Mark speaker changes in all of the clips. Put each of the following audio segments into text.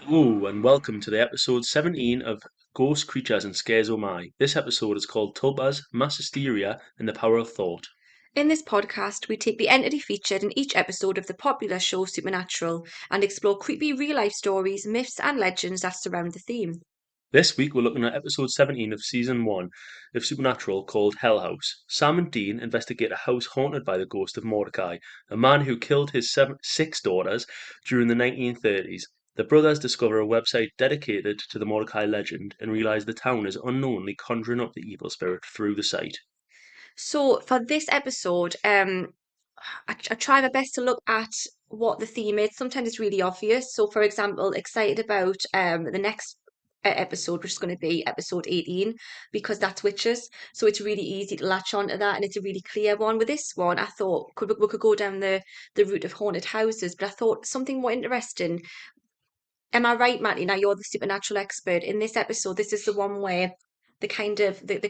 Speaker 1: Hello and welcome to the episode 17 of Ghost Creatures and Scares Oh My. This episode is called Tulpas, Mass Hysteria, and the Power of Thought.
Speaker 2: In this podcast, we take the entity featured in each episode of the popular show Supernatural and explore creepy real life stories, myths, and legends that surround the theme.
Speaker 1: This week we're looking at episode 17 of season 1 of Supernatural called Hell House. Sam and Dean investigate a house haunted by the ghost of Mordecai, a man who killed his six daughters during the 1930s. The brothers discover a website dedicated to the Mordecai legend and realize the town is unknowingly conjuring up the evil spirit through the site.
Speaker 2: So, for this episode, I try my best to look at what the theme is. Sometimes it's really obvious. So, for example, excited about the next episode, which is going to be episode 18, because that's witches. So it's really easy to latch onto that, and it's a really clear one. With this one, I thought we could go down the route of haunted houses, but I thought something more interesting. Am I right, Matty? Now you're the supernatural expert. In this episode, this is the one where the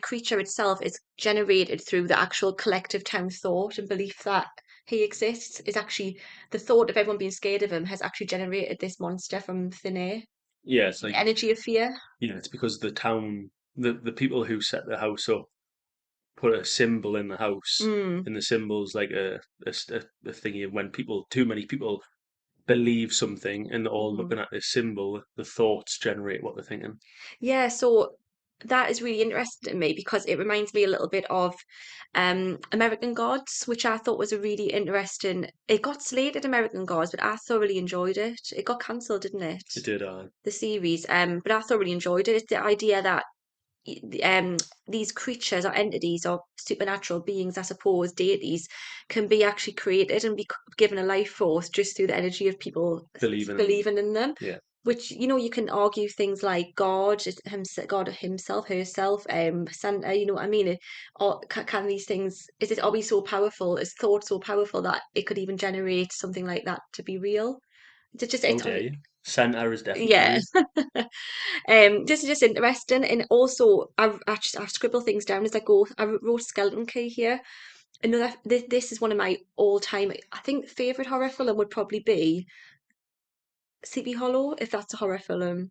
Speaker 2: creature itself is generated through the actual collective town thought and belief that he exists. Is actually the thought of everyone being scared of him has actually generated this monster from thin air.
Speaker 1: Yeah, it's
Speaker 2: The
Speaker 1: like
Speaker 2: energy of fear.
Speaker 1: it's because the town, the people who set the house up put a symbol in the house,
Speaker 2: Mm.
Speaker 1: and the symbol's like a thingy of when too many people believe something and they're all
Speaker 2: Mm.
Speaker 1: looking at this symbol, the thoughts generate what they're thinking.
Speaker 2: Yeah, so that is really interesting to me because it reminds me a little bit of American Gods, which I thought was a really interesting. It got slated American Gods, but I thoroughly enjoyed it. It got cancelled, didn't it?
Speaker 1: It did,
Speaker 2: The series. But I thoroughly enjoyed it. It's the idea that these creatures or entities or supernatural beings, I suppose, deities, can be actually created and be given a life force just through the energy of people
Speaker 1: believing in them.
Speaker 2: believing in them.
Speaker 1: Yeah.
Speaker 2: Which you can argue things like God himself, herself, Santa. You know what I mean? Or can these things? Are we so powerful? Is thought so powerful that it could even generate something like that to be real? It's just
Speaker 1: How
Speaker 2: it's
Speaker 1: dare you? Santa is definitely
Speaker 2: yeah.
Speaker 1: real.
Speaker 2: This is just interesting, and also I scribble things down as I go. I wrote Skeleton Key here. This is one of my all-time, I think, favorite horror film would probably be Sleepy Hollow, if that's a horror film.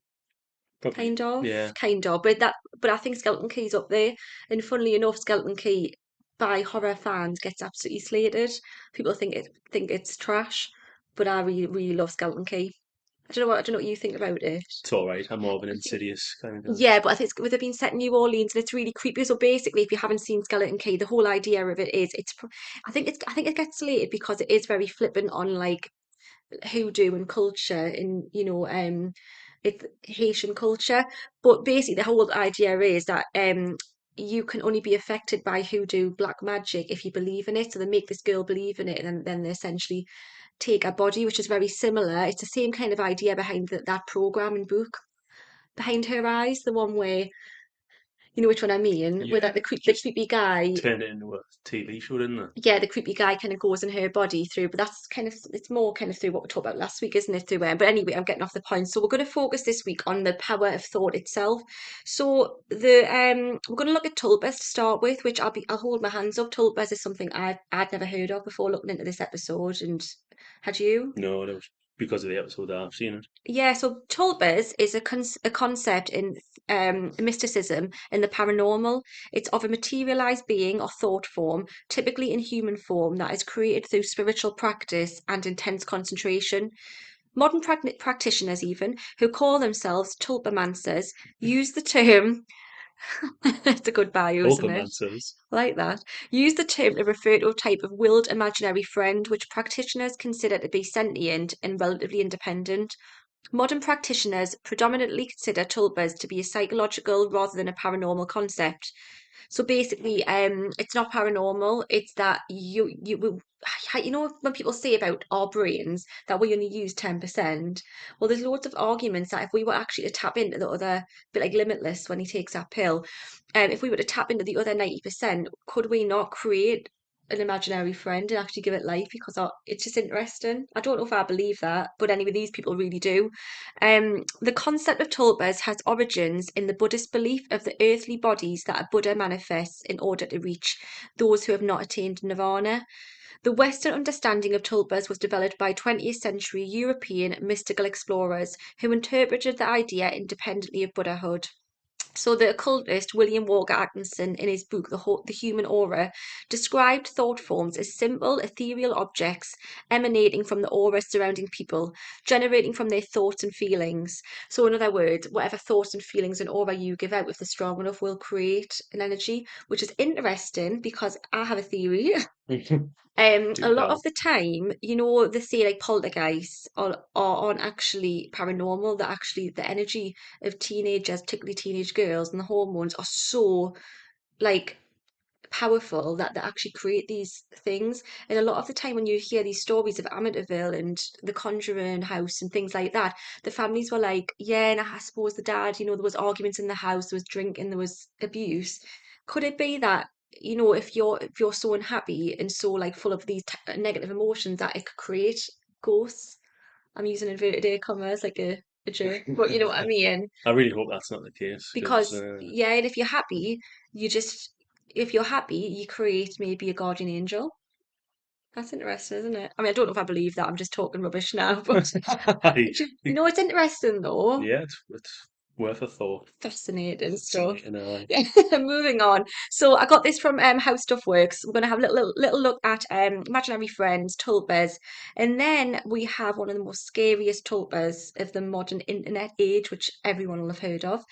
Speaker 1: Probably. Yeah.
Speaker 2: Kind of, but I think Skeleton Key's up there. And funnily enough, Skeleton Key by horror fans gets absolutely slated. People think it's trash, but I really really love Skeleton Key. I don't know what you think about it.
Speaker 1: It's all right. I'm more of an
Speaker 2: I think
Speaker 1: insidious kind of guy.
Speaker 2: Yeah, but I think with it being set in New Orleans and it's really creepy. So basically, if you haven't seen Skeleton Key, the whole idea of it is I think it gets slated because it is very flippant on like hoodoo and culture and it's Haitian culture. But basically the whole idea is that you can only be affected by hoodoo black magic if you believe in it. So they make this girl believe in it and then they essentially take her body, which is very similar. It's the same kind of idea behind that program and book. Behind Her Eyes, the one where you know which one I mean, where
Speaker 1: Yeah.
Speaker 2: the
Speaker 1: Just
Speaker 2: creepy guy,
Speaker 1: turn it into a TV show, didn't it?
Speaker 2: yeah, the creepy guy kind of goes in her body through, but that's kind of it's more kind of through what we talked about last week, isn't it? Through but anyway, I'm getting off the point. So we're going to focus this week on the power of thought itself. So the we're going to look at Tulpas to start with, which I'll hold my hands up. Tulpas is something I'd never heard of before looking into this episode, and had you?
Speaker 1: No, that was because of the episode that I've seen it.
Speaker 2: Yeah, so tulpas is a concept in mysticism and the paranormal. It's of a materialized being or thought form, typically in human form, that is created through spiritual practice and intense concentration. Modern practitioners, even, who call themselves tulpamancers, use the term, it's a good bio, isn't it?
Speaker 1: Tulpamancers.
Speaker 2: Like that. Use the term to refer to a type of willed imaginary friend which practitioners consider to be sentient and relatively independent. Modern practitioners predominantly consider tulpas to be a psychological rather than a paranormal concept. So basically, it's not paranormal. It's that you know when people say about our brains that we only use 10%. Well, there's loads of arguments that if we were actually to tap into the other, bit like Limitless when he takes that pill, if we were to tap into the other 90%, could we not create an imaginary friend and actually give it life because it's just interesting. I don't know if I believe that, but anyway, these people really do. The concept of tulpas has origins in the Buddhist belief of the earthly bodies that a Buddha manifests in order to reach those who have not attained nirvana. The Western understanding of tulpas was developed by 20th century European mystical explorers who interpreted the idea independently of Buddhahood. So the occultist William Walker Atkinson, in his book The Human Aura, described thought forms as simple, ethereal objects emanating from the aura surrounding people, generating from their thoughts and feelings. So in other words, whatever thoughts and feelings and aura you give out, if they're strong enough, will create an energy, which is interesting because I have a theory. A
Speaker 1: Do
Speaker 2: lot of
Speaker 1: tell.
Speaker 2: the time, they say like poltergeists aren't actually paranormal. They're actually the energy of teenagers, particularly teenage girls, and the hormones are so like powerful that they actually create these things. And a lot of the time, when you hear these stories of Amityville and the Conjuring house and things like that, the families were like, "Yeah, and I suppose the dad, there was arguments in the house, there was drinking, there was abuse." Could it be that? If you're so unhappy and so like full of these negative emotions that it could create ghosts. I'm using inverted A commas like a joke, but you know what I mean?
Speaker 1: I really hope that's not the case because
Speaker 2: Because yeah, and if you're happy, you just if you're happy, you create maybe a guardian angel. That's interesting, isn't it? I mean, I don't know if I believe that. I'm just talking rubbish now, but it's interesting though.
Speaker 1: yeah, it's worth a thought.
Speaker 2: Fascinating stuff.
Speaker 1: Fascinating, aye.
Speaker 2: Yeah, moving on. So I got this from How Stuff Works. We're gonna have a little look at imaginary friends, tulpas, and then we have one of the most scariest tulpas of the modern internet age, which everyone will have heard of.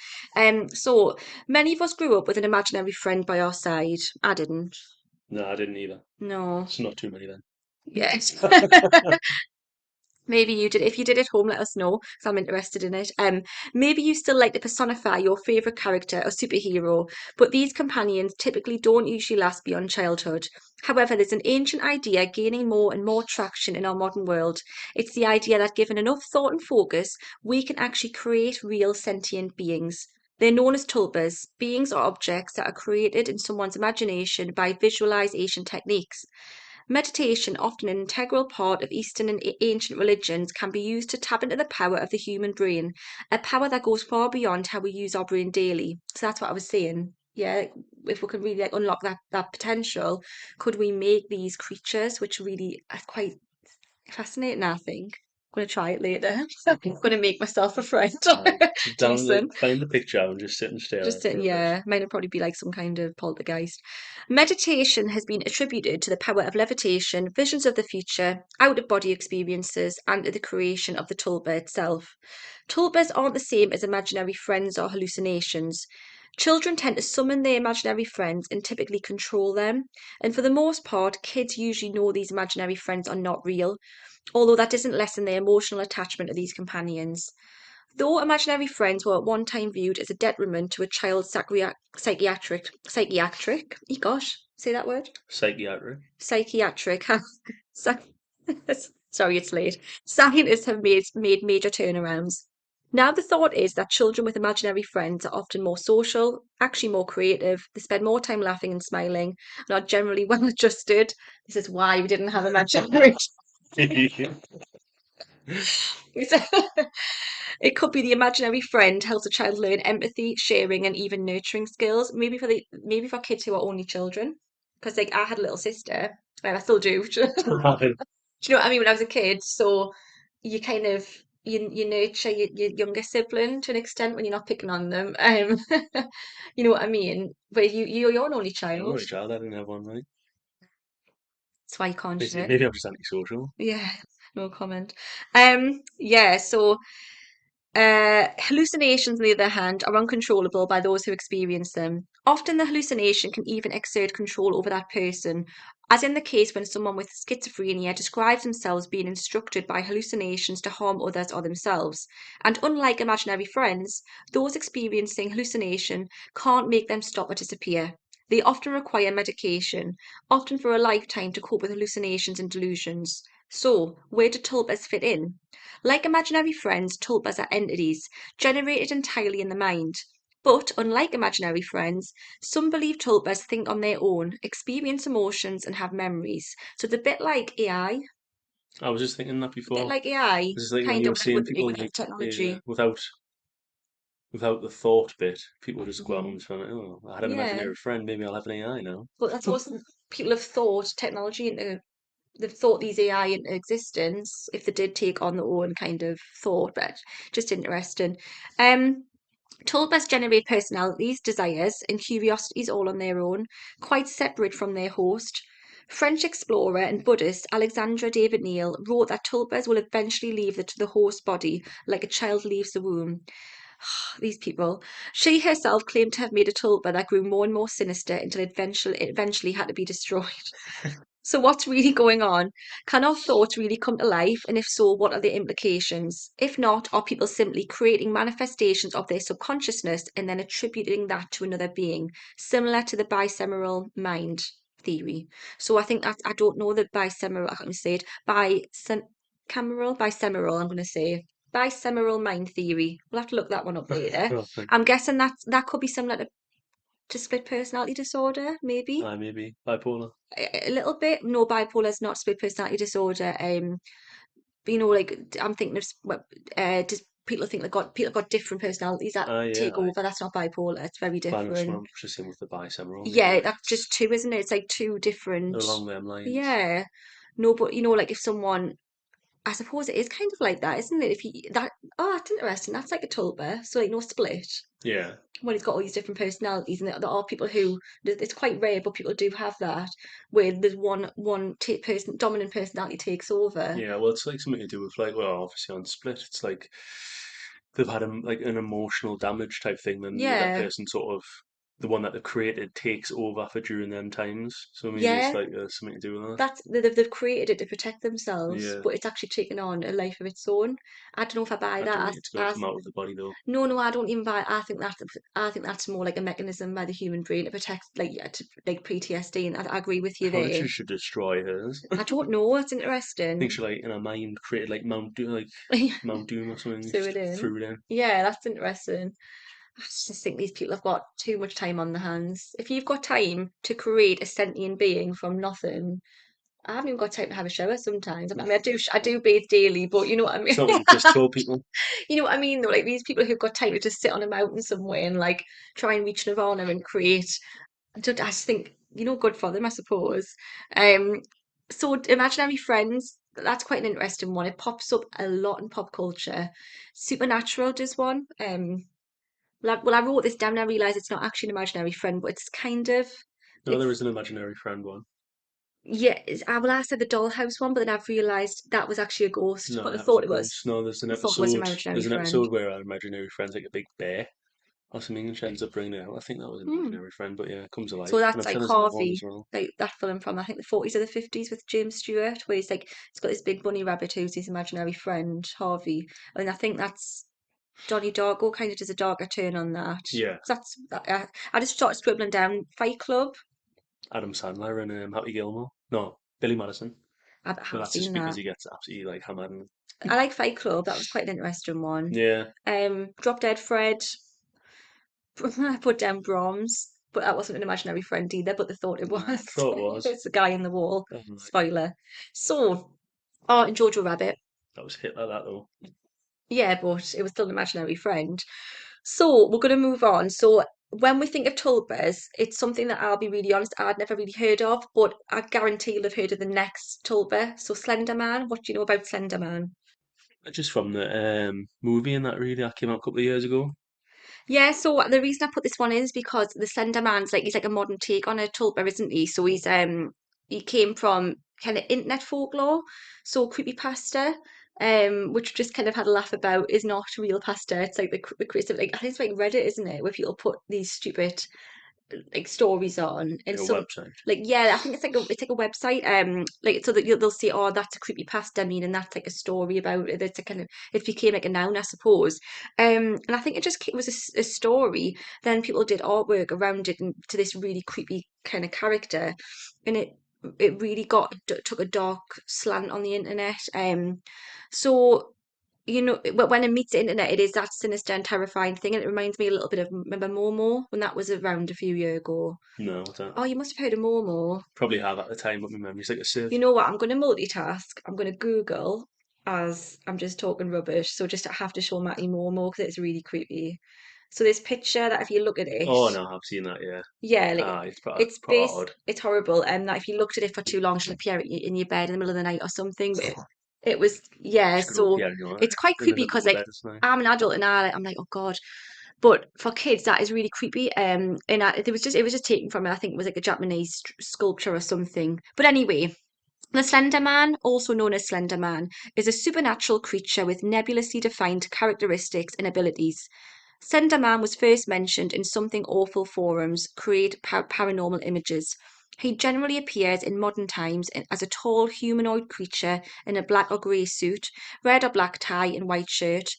Speaker 2: So many of us grew up with an imaginary friend by our side. I didn't.
Speaker 1: No, I didn't either.
Speaker 2: No.
Speaker 1: It's not too many then.
Speaker 2: Yes. Maybe you did. If you did at home, let us know because I'm interested in it. Maybe you still like to personify your favorite character or superhero, but these companions typically don't usually last beyond childhood. However, there's an ancient idea gaining more and more traction in our modern world. It's the idea that given enough thought and focus, we can actually create real sentient beings. They're known as tulpas, beings or objects that are created in someone's imagination by visualization techniques. Meditation, often an integral part of Eastern and ancient religions, can be used to tap into the power of the human brain, a power that goes far beyond how we use our brain daily. So that's what I was saying. Yeah, if we could really like unlock that potential, could we make these creatures, which really are quite fascinating, I think. I'm gonna try it later. I'm gonna make myself a friend.
Speaker 1: Aye.
Speaker 2: Jason.
Speaker 1: Find the picture and just sit and stare at
Speaker 2: Just
Speaker 1: it for
Speaker 2: sitting,
Speaker 1: a bit.
Speaker 2: yeah, mine would probably be like some kind of poltergeist. Meditation has been attributed to the power of levitation, visions of the future, out of body experiences, and to the creation of the tulpa itself. Tulpas aren't the same as imaginary friends or hallucinations. Children tend to summon their imaginary friends and typically control them. And for the most part, kids usually know these imaginary friends are not real, although that doesn't lessen their emotional attachment to these companions. Though imaginary friends were at one time viewed as a detriment to a child's psychiatric, gosh, say that word?
Speaker 1: Psychiatric.
Speaker 2: Psychiatric, psych- sorry, it's late. Scientists have made major turnarounds. Now the thought is that children with imaginary friends are often more social, actually more creative, they spend more time laughing and smiling, and are generally well adjusted. This is why we didn't have imaginary. It could be the imaginary friend helps a child learn empathy, sharing, and even nurturing skills. Maybe for kids who are only children, because like I had a little sister, and I still do. Do you know what I mean? When I was a kid, so you kind of you nurture your younger sibling to an extent when you're not picking on them. You know what I mean? But you're an only
Speaker 1: I'm
Speaker 2: child.
Speaker 1: only child, I didn't have one, right?
Speaker 2: That's why you can't share.
Speaker 1: Maybe I'm just antisocial.
Speaker 2: Yeah, no comment. Yeah, so hallucinations, on the other hand, are uncontrollable by those who experience them. Often, the hallucination can even exert control over that person, as in the case when someone with schizophrenia describes themselves being instructed by hallucinations to harm others or themselves. And unlike imaginary friends, those experiencing hallucination can't make them stop or disappear. They often require medication, often for a lifetime, to cope with hallucinations and delusions. So, where do tulpas fit in? Like imaginary friends, tulpas are entities generated entirely in the mind. But unlike imaginary friends, some believe tulpas think on their own, experience emotions, and have memories. So it's a bit like AI,
Speaker 1: I was just thinking that
Speaker 2: a bit
Speaker 1: before.
Speaker 2: like AI,
Speaker 1: This is like when
Speaker 2: kind
Speaker 1: you
Speaker 2: of
Speaker 1: were seeing
Speaker 2: with
Speaker 1: people
Speaker 2: new
Speaker 1: like
Speaker 2: technology.
Speaker 1: without the thought bit, people just go out
Speaker 2: Hmm.
Speaker 1: and just like, oh, I had an
Speaker 2: Yeah,
Speaker 1: imaginary friend, maybe I'll have an AI now.
Speaker 2: but that's what people have thought technology into. they've thought these AI into existence if they did take on their own kind of thought, but just interesting. Um, Tulpas generate personalities, desires, and curiosities all on their own, quite separate from their host. French explorer and Buddhist Alexandra David Neal wrote that tulpas will eventually leave the host body like a child leaves the womb. These people. She herself claimed to have made a tulpa that grew more and more sinister until it eventually had to be destroyed. So, what's really going on? Can our thoughts really come to life? And if so, what are the implications? If not, are people simply creating manifestations of their subconsciousness and then attributing that to another being, similar to the bicameral mind theory? So, I think that I don't know the bicameral, I can't even say it, bicameral, I'm going to say. Bicameral mind theory. We'll have to look that one up later.
Speaker 1: Oh, thank
Speaker 2: I'm guessing that could be similar to split personality disorder, maybe
Speaker 1: I maybe bipolar.
Speaker 2: a little bit. No, bipolar is not split personality disorder. But, like I'm thinking of just people got different personalities that
Speaker 1: Yeah,
Speaker 2: take over. That's not bipolar. It's very
Speaker 1: Well, that's what
Speaker 2: different.
Speaker 1: I'm just saying with the bicameral. Maybe
Speaker 2: Yeah,
Speaker 1: like
Speaker 2: that's just
Speaker 1: it's
Speaker 2: two, isn't it? It's like two different.
Speaker 1: along them lines.
Speaker 2: Yeah. No, but like if someone, I suppose it is kind of like that, isn't it? If you that, oh, it's interesting. That's like a tulpa. So like no split.
Speaker 1: Yeah,
Speaker 2: When he's got all these different personalities, and there are people who it's quite rare, but people do have that where there's one dominant personality takes over.
Speaker 1: yeah. Well, it's like something to do with like, well, obviously on Split, it's like they've had like an emotional damage type thing. Then the other
Speaker 2: Yeah,
Speaker 1: person sort of the one that they've created takes over for during them times. So maybe it's
Speaker 2: yeah,
Speaker 1: like something to do with that.
Speaker 2: they've created it to protect themselves,
Speaker 1: Yeah,
Speaker 2: but it's actually taken on a life of its own. I don't know if I buy
Speaker 1: I don't
Speaker 2: that.
Speaker 1: think it's gonna come out of the body though.
Speaker 2: No, I don't even buy. I think that's more like a mechanism by the human brain to protect, like, yeah, like PTSD, and I agree with you
Speaker 1: How did
Speaker 2: there.
Speaker 1: she should destroy hers? I
Speaker 2: I don't know. It's
Speaker 1: think
Speaker 2: interesting.
Speaker 1: she like in her mind created like Mount Doom or something.
Speaker 2: Threw it
Speaker 1: Just
Speaker 2: in.
Speaker 1: threw it in.
Speaker 2: Yeah, that's interesting. I just think these people have got too much time on their hands. If you've got time to create a sentient being from nothing, I haven't even got time to have a shower sometimes. I mean, I do bathe daily, but you know what I mean.
Speaker 1: It's not what you've just told people.
Speaker 2: You know what I mean, though. Like these people who've got time to just sit on a mountain somewhere and like try and reach nirvana and create. I just think good for them, I suppose. Um, so imaginary friends. That's quite an interesting one. It pops up a lot in pop culture. Supernatural does one. Well, I wrote this down and I realised it's not actually an imaginary friend, but it's kind of,
Speaker 1: No, there
Speaker 2: it's,
Speaker 1: is an imaginary friend one.
Speaker 2: yeah, I said the dollhouse one, but then I've realised that was actually a ghost,
Speaker 1: No,
Speaker 2: but I
Speaker 1: that was a
Speaker 2: thought it was.
Speaker 1: ghost. No, there's an
Speaker 2: I thought it was an
Speaker 1: episode.
Speaker 2: imaginary
Speaker 1: There's an
Speaker 2: friend.
Speaker 1: episode where our imaginary friend's like a big bear or something, and she ends up bringing it out. I think that was an
Speaker 2: Hmm.
Speaker 1: imaginary friend, but yeah, it comes
Speaker 2: So
Speaker 1: alive, and
Speaker 2: that's
Speaker 1: I'm sure
Speaker 2: like
Speaker 1: there's another one
Speaker 2: Harvey,
Speaker 1: as well.
Speaker 2: like that film from I think the 40s or the 50s with James Stewart, where he's got this big bunny rabbit who's his imaginary friend, Harvey. And I think that's Johnny Darko kind of does a darker turn on that.
Speaker 1: Yeah,
Speaker 2: So I just started scribbling down Fight Club.
Speaker 1: Adam Sandler and Happy Gilmore. No, Billy Madison.
Speaker 2: I
Speaker 1: But
Speaker 2: haven't
Speaker 1: that's just
Speaker 2: seen
Speaker 1: because
Speaker 2: that.
Speaker 1: he gets absolutely like hammered. And,
Speaker 2: I like Fight Club. That was quite an interesting one.
Speaker 1: yeah,
Speaker 2: Drop Dead Fred. I put down Brahms, but that wasn't an imaginary friend either. But they thought it
Speaker 1: I
Speaker 2: was.
Speaker 1: thought it was.
Speaker 2: It's the guy in the wall.
Speaker 1: Like,
Speaker 2: Spoiler. So, oh, and Jojo Rabbit.
Speaker 1: that was hit like that though.
Speaker 2: Yeah, but it was still an imaginary friend. So we're going to move on. So when we think of tulpas, it's something that I'll be really honest, I'd never really heard of, but I guarantee you'll have heard of the next tulpa. So Slenderman, what do you know about Slenderman?
Speaker 1: Just from the movie and that really, that came out a couple of years ago.
Speaker 2: Yeah, so the reason I put this one in is because the Slender Man's like he's like a modern take on a tulpa, isn't he? So he came from kind of internet folklore, so creepypasta, which just kind of had a laugh about is not real pasta. It's like the creative like I think it's like Reddit, isn't it, where people put these stupid like stories on
Speaker 1: Like
Speaker 2: and
Speaker 1: a
Speaker 2: some
Speaker 1: website.
Speaker 2: like yeah I think it's like a website like so that they'll say oh that's a creepy pasta mean and that's like a story about it it's a kind of it became like a noun I suppose and I think it was a story then people did artwork around it and to this really creepy kind of character and it really took a dark slant on the internet so when it meets the internet, it is that sinister and terrifying thing, and it reminds me a little bit of remember Momo when that was around a few years ago.
Speaker 1: No, what's that?
Speaker 2: Oh, you must have heard of Momo.
Speaker 1: Probably have at the time, but my memory's like a sieve.
Speaker 2: You know what? I'm going to multitask. I'm going to Google as I'm just talking rubbish. So just I have to show Matty Momo because it's really creepy. So this picture that if you look at it,
Speaker 1: Oh no, I've seen that. Yeah.
Speaker 2: yeah, like
Speaker 1: Ah, it's proper odd.
Speaker 2: it's horrible. And that if you looked at it for too long, she'll appear in your bed in the middle of the night or something. But it was, yeah.
Speaker 1: Just gonna
Speaker 2: So
Speaker 1: appear in your
Speaker 2: it's quite
Speaker 1: in the
Speaker 2: creepy
Speaker 1: middle
Speaker 2: because
Speaker 1: of a
Speaker 2: like
Speaker 1: bed or something.
Speaker 2: I'm an adult and I'm like, oh God. But for kids, that is really creepy. And it was just taken from I think it was like a Japanese sculpture or something. But anyway, the Slender Man, also known as Slender Man, is a supernatural creature with nebulously defined characteristics and abilities. Slender Man was first mentioned in Something Awful forums, create paranormal images. He generally appears in modern times as a tall humanoid creature in a black or grey suit, red or black tie, and white shirt.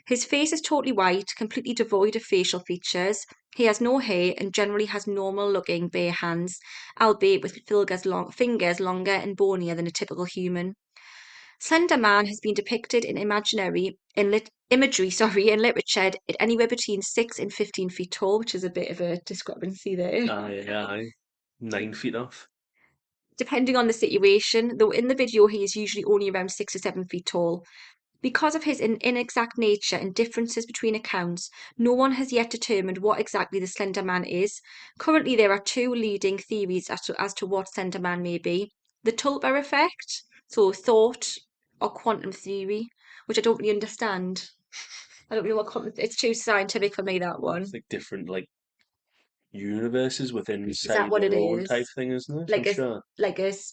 Speaker 2: His face is totally white, completely devoid of facial features. He has no hair and generally has normal looking bare hands, albeit with fingers longer and bonier than a typical human. Slender Man has been depicted in imagery, in literature at anywhere between 6 and 15 feet tall, which is a bit of a discrepancy there.
Speaker 1: Aye, 9 feet off.
Speaker 2: Depending on the situation, though in the video he is usually only around 6 or 7 feet tall. Because of his inexact nature and differences between accounts, no one has yet determined what exactly the Slender Man is. Currently, there are two leading theories as to what Slender Man may be. The Tulpa effect, so thought, or quantum theory, which I don't really understand. I don't really know what quantum, it's too scientific for me, that
Speaker 1: It's
Speaker 2: one.
Speaker 1: like different like universes within
Speaker 2: Is that
Speaker 1: inside
Speaker 2: what it
Speaker 1: their own type
Speaker 2: is?
Speaker 1: thing, isn't it? I'm
Speaker 2: Like a
Speaker 1: sure.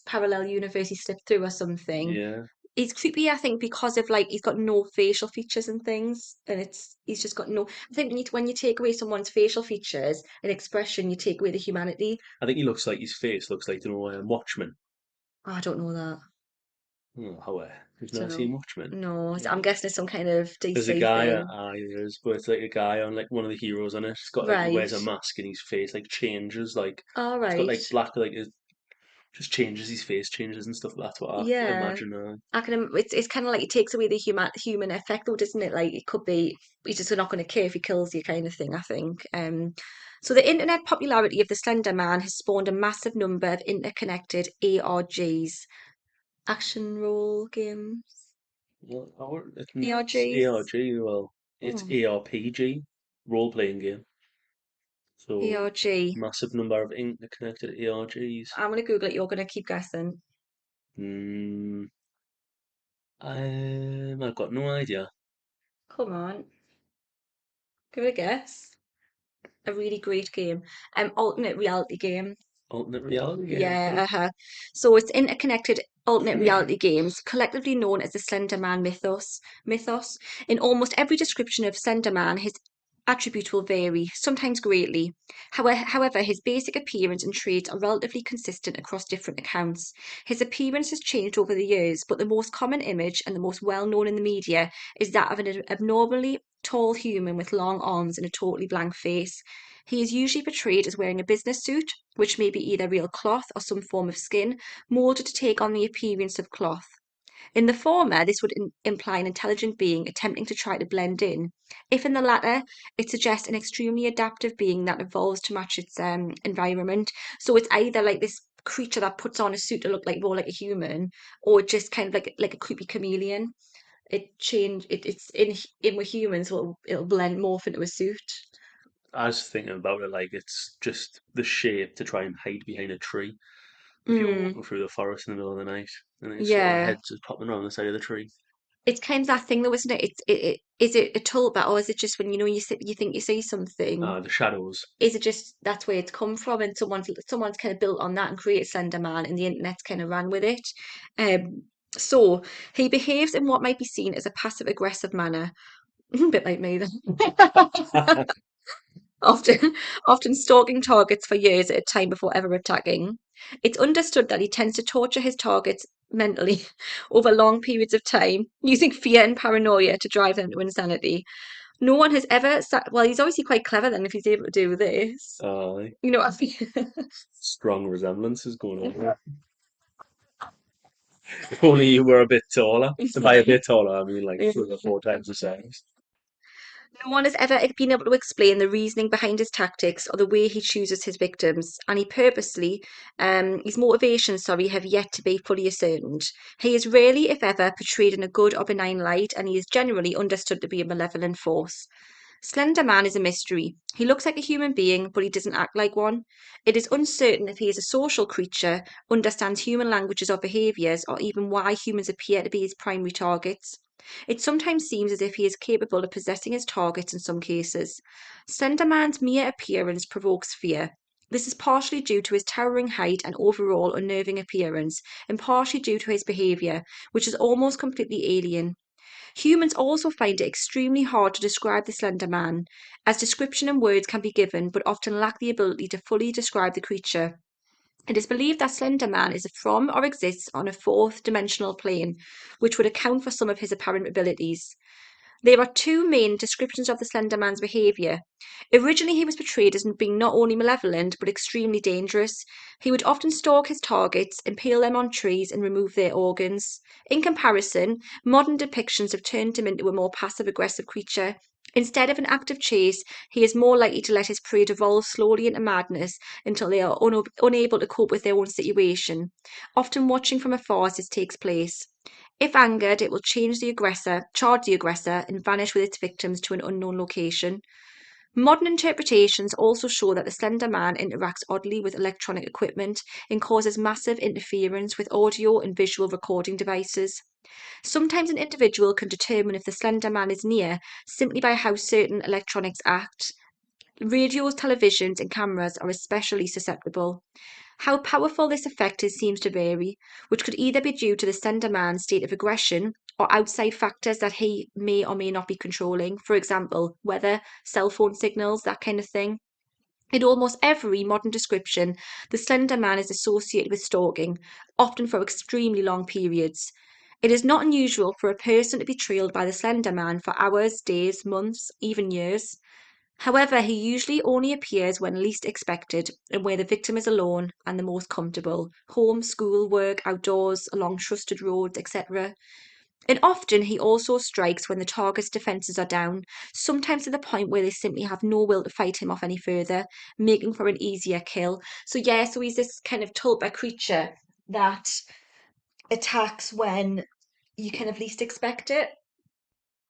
Speaker 2: parallel universe he slipped through or something.
Speaker 1: Yeah.
Speaker 2: He's creepy, I think, because of like he's got no facial features and things, and he's just got no. I think when you take away someone's facial features and expression, you take away the humanity.
Speaker 1: I think he looks like his face looks like, Watchmen.
Speaker 2: Oh, I don't know that.
Speaker 1: Oh, how you've never
Speaker 2: So
Speaker 1: seen Watchmen?
Speaker 2: no, I'm
Speaker 1: Oh.
Speaker 2: guessing it's some kind of
Speaker 1: There's a
Speaker 2: DC
Speaker 1: guy,
Speaker 2: thing,
Speaker 1: there is, but it's like a guy on like one of the heroes on it. He's got like he
Speaker 2: right?
Speaker 1: wears a mask and his face like changes, like
Speaker 2: All
Speaker 1: he's got
Speaker 2: right,
Speaker 1: like black, like it just changes his face changes and stuff. That's what I
Speaker 2: yeah.
Speaker 1: imagine.
Speaker 2: I can. It's kind of like it takes away the human effect, though, doesn't it? Like it could be he's just not going to care if he kills you, kind of thing. I think. So the internet popularity of the Slender Man has spawned a massive number of interconnected ARGs, action role games.
Speaker 1: Well, it's
Speaker 2: ARGs.
Speaker 1: ARG. Well, it's
Speaker 2: Oh,
Speaker 1: ARPG, role playing game. So
Speaker 2: ARG.
Speaker 1: massive number of interconnected ARGs.
Speaker 2: I'm gonna Google it. You're gonna keep guessing.
Speaker 1: Hmm. I've got no idea.
Speaker 2: Come on, give it a guess. A really great game. Alternate reality game.
Speaker 1: Alternate reality game.
Speaker 2: Yeah, uh-huh. So it's interconnected alternate reality games, collectively known as the Slender Man mythos. Mythos. In almost every description of Slender Man, his attributes will vary, sometimes greatly. However, his basic appearance and traits are relatively consistent across different accounts. His appearance has changed over the years, but the most common image and the most well known in the media is that of an abnormally tall human with long arms and a totally blank face. He is usually portrayed as wearing a business suit, which may be either real cloth or some form of skin, molded to take on the appearance of cloth. In the former, this would imply an intelligent being attempting to try to blend in. If in the latter, it suggests an extremely adaptive being that evolves to match its environment. So it's either like this creature that puts on a suit to look like more like a human, or just kind of like a creepy chameleon. It's in with humans, so it'll blend morph into a suit.
Speaker 1: I was thinking about it like it's just the shape to try and hide behind a tree if you're
Speaker 2: Mm,
Speaker 1: walking through the forest in the middle of the night and it's sort of
Speaker 2: yeah.
Speaker 1: heads just popping around the side of the tree.
Speaker 2: It's kind of that thing though, isn't it? Is it a tulpa or is it just when you know you think you see something?
Speaker 1: The shadows.
Speaker 2: Is it just that's where it's come from and someone's kind of built on that and created Slender Man and the internet's kind of ran with it. Um, so he behaves in what might be seen as a passive aggressive manner, a bit like me then. Often, often stalking targets for years at a time before ever attacking. It's understood that he tends to torture his targets mentally over long periods of time, using fear and paranoia to drive them to insanity. No one has ever well, he's obviously quite clever then if he's able to do this.
Speaker 1: Uh,
Speaker 2: You know what I mean?
Speaker 1: Strong resemblances going on there. If only you were a bit taller. And by a bit taller, I mean like
Speaker 2: Yeah.
Speaker 1: 3 or 4 times the size.
Speaker 2: No one has ever been able to explain the reasoning behind his tactics or the way he chooses his victims, and his motivations, sorry, have yet to be fully ascertained. He is rarely, if ever, portrayed in a good or benign light, and he is generally understood to be a malevolent force. Slender Man is a mystery. He looks like a human being, but he doesn't act like one. It is uncertain if he is a social creature, understands human languages or behaviours, or even why humans appear to be his primary targets. It sometimes seems as if he is capable of possessing his targets in some cases. Slender Man's mere appearance provokes fear. This is partially due to his towering height and overall unnerving appearance, and partially due to his behaviour, which is almost completely alien. Humans also find it extremely hard to describe the Slender Man, as description and words can be given but often lack the ability to fully describe the creature. It is believed that Slender Man is from or exists on a fourth dimensional plane, which would account for some of his apparent abilities. There are two main descriptions of the Slender Man's behaviour. Originally, he was portrayed as being not only malevolent but extremely dangerous. He would often stalk his targets, impale them on trees, and remove their organs. In comparison, modern depictions have turned him into a more passive aggressive creature. Instead of an active chase, he is more likely to let his prey devolve slowly into madness until they are unable to cope with their own situation, often watching from afar as this takes place. If angered, it will charge the aggressor, and vanish with its victims to an unknown location. Modern interpretations also show that the Slender Man interacts oddly with electronic equipment and causes massive interference with audio and visual recording devices. Sometimes an individual can determine if the Slender Man is near simply by how certain electronics act. Radios, televisions, and cameras are especially susceptible. How powerful this effect is seems to vary, which could either be due to the Slender Man's state of aggression or outside factors that he may or may not be controlling. For example, weather, cell phone signals, that kind of thing. In almost every modern description, the Slender Man is associated with stalking, often for extremely long periods. It is not unusual for a person to be trailed by the Slender Man for hours, days, months, even years. However, he usually only appears when least expected and where the victim is alone and the most comfortable home, school, work, outdoors, along trusted roads, etc. And often he also strikes when the target's defences are down, sometimes to the point where they simply have no will to fight him off any further, making for an easier kill. So, yeah, so he's this kind of tulpa creature that attacks when you kind of least expect it.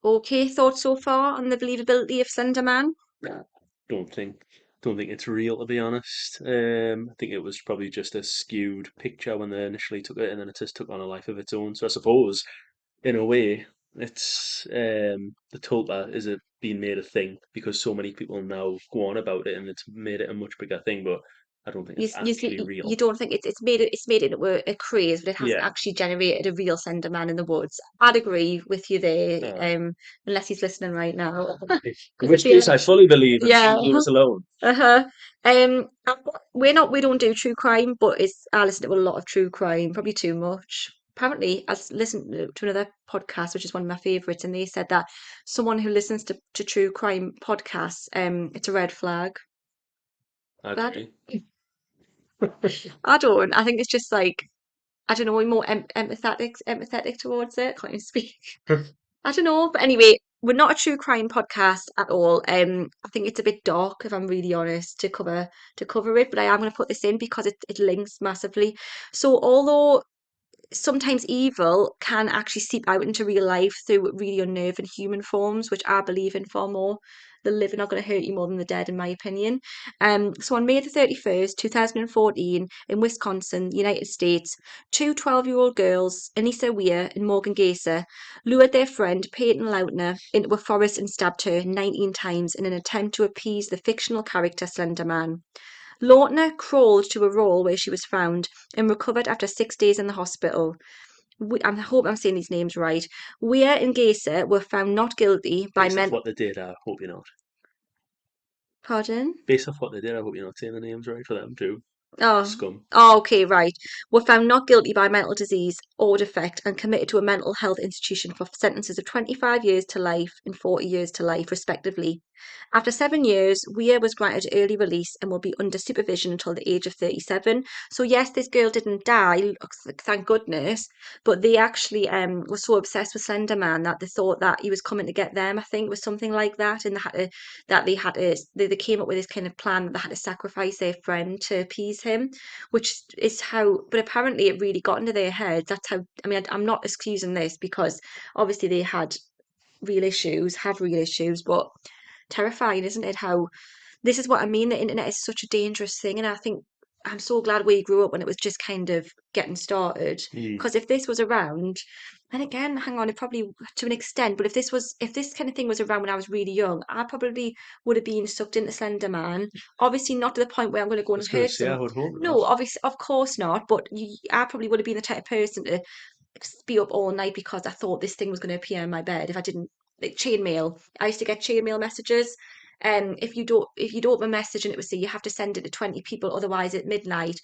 Speaker 2: Okay, thoughts so far on the believability of Slenderman?
Speaker 1: Nah, don't think don't think it's real, to be honest. I think it was probably just a skewed picture when they initially took it, and then it just took on a life of its own. So I suppose, in a way, it's the tulpa is it being made a thing because so many people now go on about it, and it's made it a much bigger thing. But I don't think
Speaker 2: You,
Speaker 1: it's
Speaker 2: you,
Speaker 1: actually
Speaker 2: you
Speaker 1: real.
Speaker 2: don't think it's made it a craze, but it hasn't
Speaker 1: Yeah,
Speaker 2: actually generated a real Slenderman in the woods. I'd agree with you there,
Speaker 1: uh,
Speaker 2: unless he's listening right now,
Speaker 1: in
Speaker 2: because I
Speaker 1: which
Speaker 2: feel
Speaker 1: case I
Speaker 2: like
Speaker 1: fully believe and
Speaker 2: yeah,
Speaker 1: leave us alone.
Speaker 2: uh-huh. We don't do true crime, but it's I listen to a lot of true crime, probably too much. Apparently, listened to another podcast, which is one of my favorites, and they said that someone who listens to true crime podcasts, it's a red flag.
Speaker 1: I
Speaker 2: But
Speaker 1: agree.
Speaker 2: I don't. I think it's just like I don't know, we're more empathetic towards it. Can't even speak. I don't know, but anyway, we're not a true crime podcast at all. I think it's a bit dark, if I'm really honest, to cover it. But I am going to put this in because it links massively. So although sometimes evil can actually seep out into real life through really unnerving human forms, which I believe in far more. The living are going to hurt you more than the dead, in my opinion. So on May the 31st, 2014, in Wisconsin, United States, two 12-year-old girls, Anissa Weir and Morgan Geyser, lured their friend Peyton Lautner into a forest and stabbed her 19 times in an attempt to appease the fictional character Slender Man. Lautner crawled to a roll where she was found and recovered after 6 days in the hospital. I hope I'm saying these names right. Weir and Geyser were found not guilty by
Speaker 1: Based off
Speaker 2: men.
Speaker 1: what they did, I hope you're not.
Speaker 2: Pardon?
Speaker 1: Based off what they did, I hope you're not saying the names right for them too.
Speaker 2: Oh,
Speaker 1: Scum.
Speaker 2: oh, okay, right. Were found not guilty by mental disease or defect and committed to a mental health institution for sentences of 25 years to life and 40 years to life, respectively. After 7 years, Weir was granted early release and will be under supervision until the age of 37. So, yes, this girl didn't die, thank goodness, but they actually were so obsessed with Slender Man that they thought that he was coming to get them. I think it was something like that, and they came up with this kind of plan that they had to sacrifice their friend to appease him, which is how. But apparently, it really got into their heads. That's how. I mean, I'm not excusing this because obviously they had real issues, have real issues, but terrifying, isn't it? How this is what I mean. The internet is such a dangerous thing, and I think I'm so glad we grew up when it was just kind of getting started.
Speaker 1: Mm.
Speaker 2: Because if this was around, and again, hang on, it probably to an extent, but if this kind of thing was around when I was really young, I probably would have been sucked into Slenderman. Obviously, not to the point where I'm going to go
Speaker 1: I was
Speaker 2: and
Speaker 1: going to
Speaker 2: hurt
Speaker 1: say, I
Speaker 2: some.
Speaker 1: would hope not.
Speaker 2: No, obviously, of course not. But I probably would have been the type of person to be up all night because I thought this thing was going to appear in my bed if I didn't like chain mail. I used to get chain mail messages. If you don't open a message and it would say you have to send it to 20 people, otherwise at midnight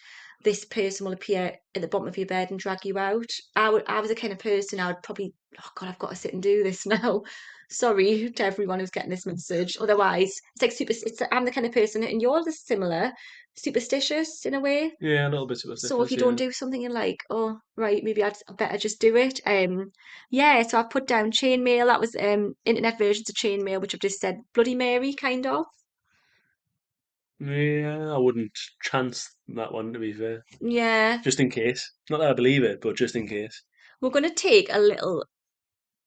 Speaker 2: this person will appear at the bottom of your bed and drag you out. I was the kind of person I would probably, oh God, I've got to sit and do this now. Sorry to everyone who's getting this message. Otherwise, it's like I'm the kind of person, and you're the similar, superstitious in a way.
Speaker 1: Yeah, a little bit
Speaker 2: So if
Speaker 1: superstitious,
Speaker 2: you don't
Speaker 1: yeah.
Speaker 2: do something, you're like, oh, right, maybe I better just do it. Yeah, so I put down chainmail. That was internet versions of chainmail, which I've just said Bloody Mary, kind of.
Speaker 1: Yeah, I wouldn't chance that one, to be fair.
Speaker 2: Yeah,
Speaker 1: Just in case. Not that I believe it, but just in case.
Speaker 2: we're going to take a little,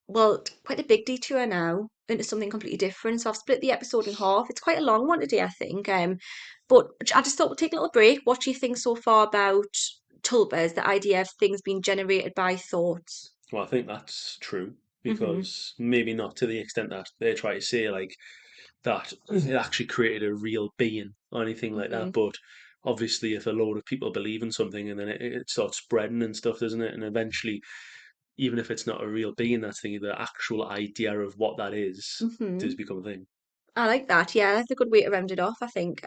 Speaker 2: well, quite a big detour now into something completely different. So I've split the episode in half. It's quite a long one today, I think. But I just thought we'll take a little break. What do you think so far about tulpas, the idea of things being generated by thoughts?
Speaker 1: Well, I think that's true
Speaker 2: Mm-hmm.
Speaker 1: because maybe not to the extent that they try to say, like, that it actually created a real being or anything like
Speaker 2: Mm-hmm.
Speaker 1: that. But obviously, if a load of people believe in something and then it starts spreading and stuff, doesn't it? And eventually, even if it's not a real being that's thinking, the actual idea of what that is
Speaker 2: Mm-hmm.
Speaker 1: does become a thing.
Speaker 2: I like that. Yeah, that's a good way to round it off, I think.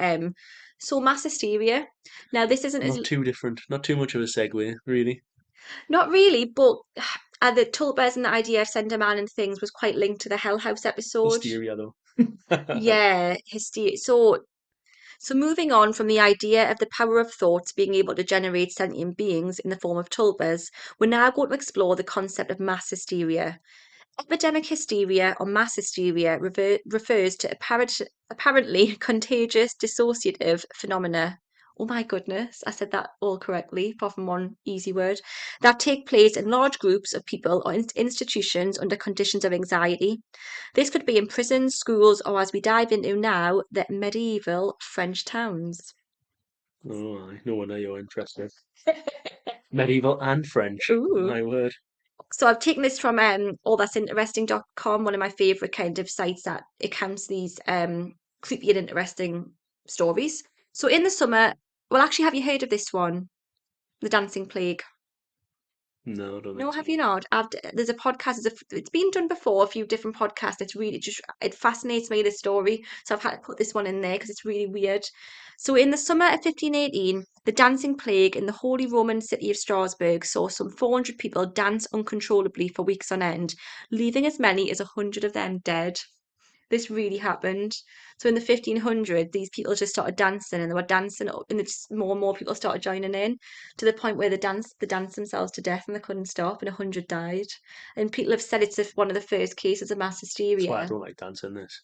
Speaker 2: So mass hysteria. Now, this isn't as
Speaker 1: Not too different, not too much of a segue, really.
Speaker 2: not really, but the tulpas and the idea of Slenderman and things was quite linked to the Hell House episode.
Speaker 1: Hysteria, though.
Speaker 2: Yeah, hysteria. So moving on from the idea of the power of thoughts being able to generate sentient beings in the form of tulpas, we're now going to explore the concept of mass hysteria. Epidemic hysteria or mass hysteria refers to apparently contagious dissociative phenomena. Oh my goodness, I said that all correctly, apart from one easy word, that take place in large groups of people or institutions under conditions of anxiety. This could be in prisons, schools, or as we dive into now, the medieval French towns.
Speaker 1: Oh, no wonder you're interested. Medieval and French.
Speaker 2: Ooh.
Speaker 1: My word.
Speaker 2: So I've taken this from allthat'sinteresting.com, one of my favorite kind of sites that accounts these creepy and interesting stories. So in the summer, well, actually, have you heard of this one, The Dancing Plague?
Speaker 1: No, I don't
Speaker 2: No,
Speaker 1: think
Speaker 2: have
Speaker 1: so.
Speaker 2: you not? There's a podcast. It's been done before, a few different podcasts. It's really just it fascinates me, this story. So I've had to put this one in there because it's really weird. So in the summer of 1518, the dancing plague in the Holy Roman city of Strasbourg saw some 400 people dance uncontrollably for weeks on end, leaving as many as 100 of them dead. This really happened. So in the 1500s, these people just started dancing, and they were dancing up, and just more and more people started joining in, to the point where they danced themselves to death, and they couldn't stop, and 100 died. And people have said it's one of the first cases of mass
Speaker 1: That's why I
Speaker 2: hysteria.
Speaker 1: don't like dancing this.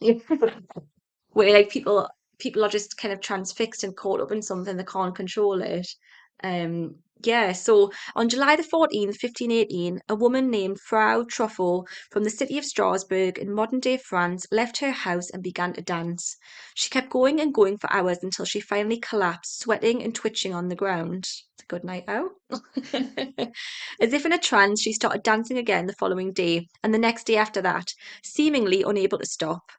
Speaker 2: Where like people are just kind of transfixed and caught up in something they can't control it. Yeah, so on July the 14th, 1518, a woman named Frau Truffle from the city of Strasbourg in modern-day France left her house and began to dance. She kept going and going for hours until she finally collapsed, sweating and twitching on the ground. It's a good night out. As if in a trance, she started dancing again the following day and the next day after that, seemingly unable to stop.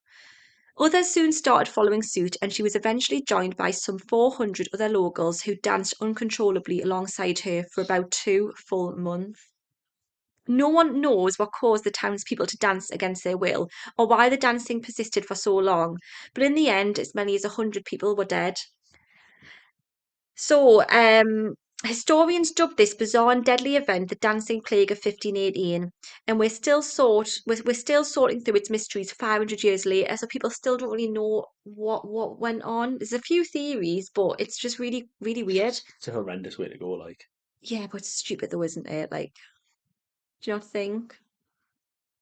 Speaker 2: Others soon started following suit, and she was eventually joined by some 400 other locals who danced uncontrollably alongside her for about 2 full months. No one knows what caused the townspeople to dance against their will, or why the dancing persisted for so long, but in the end, as many as 100 people were dead. So, historians dubbed this bizarre and deadly event the Dancing Plague of 1518, and we're still sorting through its mysteries 500 years later. So people still don't really know what went on. There's a few theories, but it's just really really weird.
Speaker 1: It's a horrendous way to go, like.
Speaker 2: Yeah, but it's stupid though, isn't it? Like, do you not think?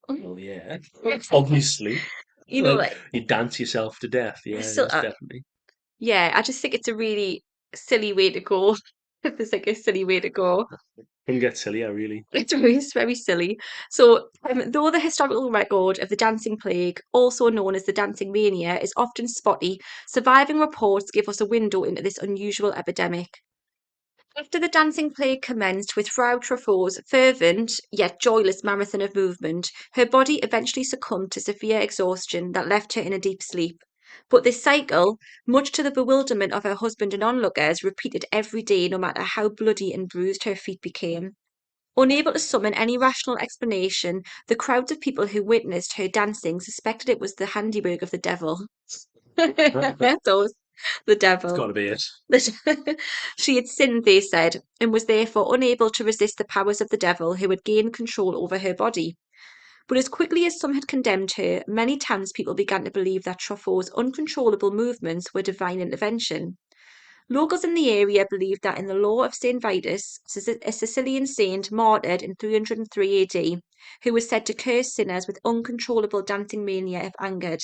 Speaker 1: Well, yeah. Obviously.
Speaker 2: You know,
Speaker 1: Like,
Speaker 2: like
Speaker 1: you dance yourself to death. Yeah,
Speaker 2: so.
Speaker 1: yes, definitely.
Speaker 2: Yeah, I just think it's a really silly way to go. It's like a silly way to go.
Speaker 1: Couldn't get sillier, really.
Speaker 2: It's very silly. So, though the historical record of the dancing plague, also known as the dancing mania, is often spotty, surviving reports give us a window into this unusual epidemic. After the dancing plague commenced with Frau Truffaut's fervent yet joyless marathon of movement, her body eventually succumbed to severe exhaustion that left her in a deep sleep. But this cycle, much to the bewilderment of her husband and onlookers, repeated every day, no matter how bloody and bruised her feet became. Unable to summon any rational explanation, the crowds of people who witnessed her dancing suspected it was the handiwork of the devil. Those, the
Speaker 1: It's got
Speaker 2: devil.
Speaker 1: to be it.
Speaker 2: She had sinned, they said, and was therefore unable to resist the powers of the devil who had gained control over her body. But as quickly as some had condemned her, many townspeople began to believe that Truffaut's uncontrollable movements were divine intervention. Locals in the area believed that in the law of Saint Vitus, a Sicilian saint martyred in 303 AD, who was said to curse sinners with uncontrollable dancing mania if angered.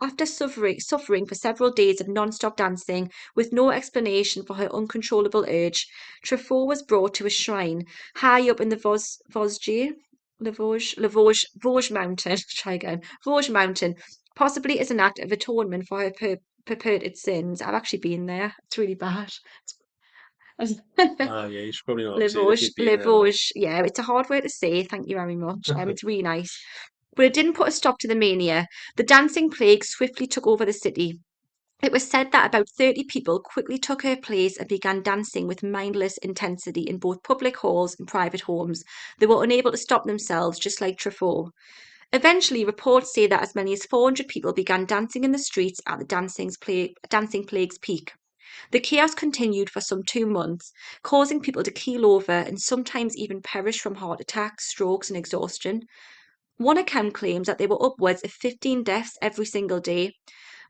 Speaker 2: After suffering for several days of non-stop dancing, with no explanation for her uncontrollable urge, Truffaut was brought to a shrine high up in the Vosges mountain. Try again. Vosges mountain, possibly as an act of atonement for her purported sins. I've actually been there. It's really bad.
Speaker 1: Ah, yeah, you should probably not say it if
Speaker 2: Le
Speaker 1: you've been there, though.
Speaker 2: Vosges. Yeah, it's a hard word to say. Thank you very much. It's really nice. But it didn't put a stop to the mania. The dancing plague swiftly took over the city. It was said that about 30 people quickly took her place and began dancing with mindless intensity in both public halls and private homes. They were unable to stop themselves, just like Truffaut. Eventually, reports say that as many as 400 people began dancing in the streets at the dancing plague's peak. The chaos continued for some 2 months, causing people to keel over and sometimes even perish from heart attacks, strokes, and exhaustion. One account claims that there were upwards of 15 deaths every single day.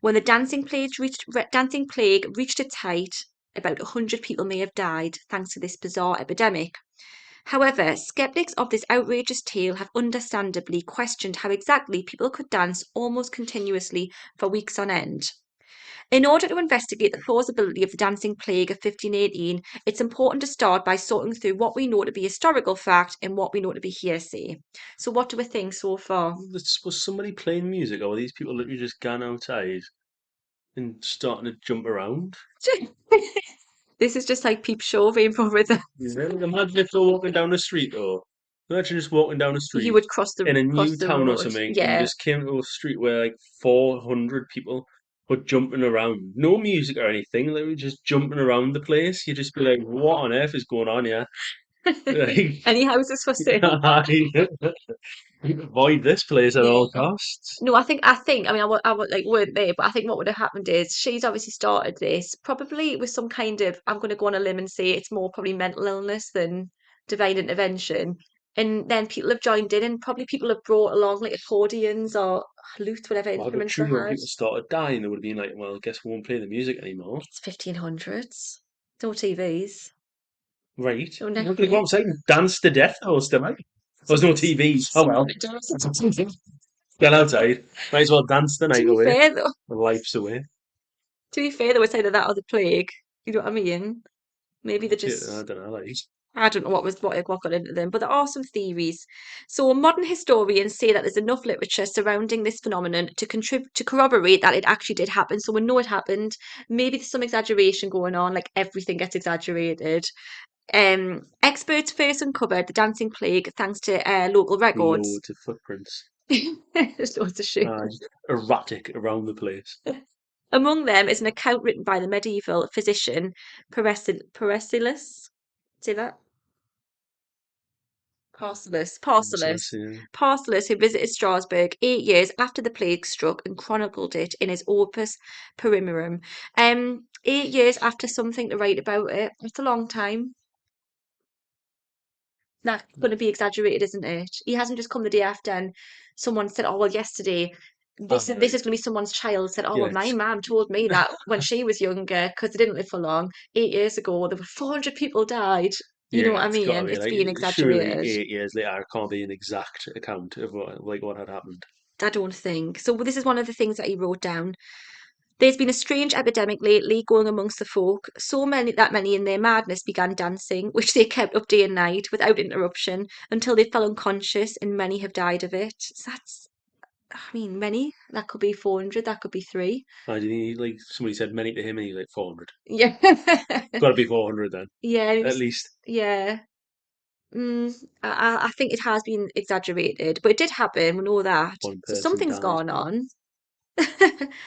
Speaker 2: When the dancing plague reached its height, about 100 people may have died thanks to this bizarre epidemic. However, skeptics of this outrageous tale have understandably questioned how exactly people could dance almost continuously for weeks on end. In order to investigate the plausibility of the dancing plague of 1518, it's important to start by sorting through what we know to be historical fact and what we know to be hearsay. So, what do we think so far?
Speaker 1: Was somebody playing music, or were these people literally just gone outside and starting to jump around?
Speaker 2: This is just like Peep Show Rainbow Rhythm.
Speaker 1: Yeah, like, imagine if they're walking down the street, though. Imagine just walking down the
Speaker 2: You
Speaker 1: street
Speaker 2: would cross
Speaker 1: in a
Speaker 2: cross
Speaker 1: new
Speaker 2: the
Speaker 1: town or
Speaker 2: road.
Speaker 1: something, and you
Speaker 2: Yeah.
Speaker 1: just came to a street where like 400 people were jumping around. No music or anything, they were just jumping around the place. You'd just be like, what on earth is going on here? Like,
Speaker 2: Any houses for sale?
Speaker 1: avoid this place at
Speaker 2: Yeah.
Speaker 1: all costs.
Speaker 2: No, I mean, like weren't there, but I think what would have happened is she's obviously started this probably with some kind of, I'm going to go on a limb and say it's more probably mental illness than divine intervention. And then people have joined in, and probably people have brought along like accordions or lute, whatever
Speaker 1: Well, but
Speaker 2: instruments they
Speaker 1: true, when
Speaker 2: had.
Speaker 1: people started dying, they would have been like, well, I guess we won't play the music anymore.
Speaker 2: It's 1500s. No TVs.
Speaker 1: Right.
Speaker 2: No,
Speaker 1: You're not going to go outside and dance to death, though, still, right? There's no TVs. Oh, well. Get outside. Might as well dance the
Speaker 2: To
Speaker 1: night
Speaker 2: be
Speaker 1: away.
Speaker 2: fair though,
Speaker 1: The life's away.
Speaker 2: they would say that that or the plague. You know what I mean? Maybe they
Speaker 1: Yeah, I
Speaker 2: just
Speaker 1: don't know, like.
Speaker 2: I don't know what got into them, but there are some theories. So modern historians say that there's enough literature surrounding this phenomenon to corroborate that it actually did happen. So we know it happened. Maybe there's some exaggeration going on, like everything gets exaggerated. Experts first uncovered the dancing plague thanks to local records.
Speaker 1: Loads of footprints.
Speaker 2: There's loads of shoes.
Speaker 1: Just erratic around the place.
Speaker 2: Among them is an account written by the medieval physician Paracelsus. Say that?
Speaker 1: Merciless, yeah.
Speaker 2: Paracelsus, who visited Strasbourg 8 years after the plague struck and chronicled it in his Opus Perimerum. 8 years after something to write about it. It's a long time. That's going to be exaggerated, isn't it? He hasn't just come the day after and someone said, "Oh well, yesterday." This
Speaker 1: Ah,
Speaker 2: is this
Speaker 1: right.
Speaker 2: is going to be someone's child said, "Oh well,
Speaker 1: Yeah.
Speaker 2: my mum told me that when she was younger, because they didn't live for long, 8 years ago, there were 400 people died." You know
Speaker 1: Yeah,
Speaker 2: what I
Speaker 1: it's got to
Speaker 2: mean?
Speaker 1: be
Speaker 2: It's
Speaker 1: like,
Speaker 2: being
Speaker 1: surely
Speaker 2: exaggerated.
Speaker 1: 8 years later, it can't be an exact account of what had happened.
Speaker 2: I don't think. So this is one of the things that he wrote down. There's been a strange epidemic lately going amongst the folk. So many that many in their madness began dancing, which they kept up day and night without interruption until they fell unconscious, and many have died of it. So that's, I mean, many. That could be 400, that could be three.
Speaker 1: I didn't he, like somebody said many to him and he's like 400.
Speaker 2: Yeah.
Speaker 1: Got to be 400 then,
Speaker 2: Yeah,
Speaker 1: at least
Speaker 2: yeah. I think it has been exaggerated, but it did happen. We know that.
Speaker 1: one
Speaker 2: So
Speaker 1: person
Speaker 2: something's
Speaker 1: died.
Speaker 2: gone on.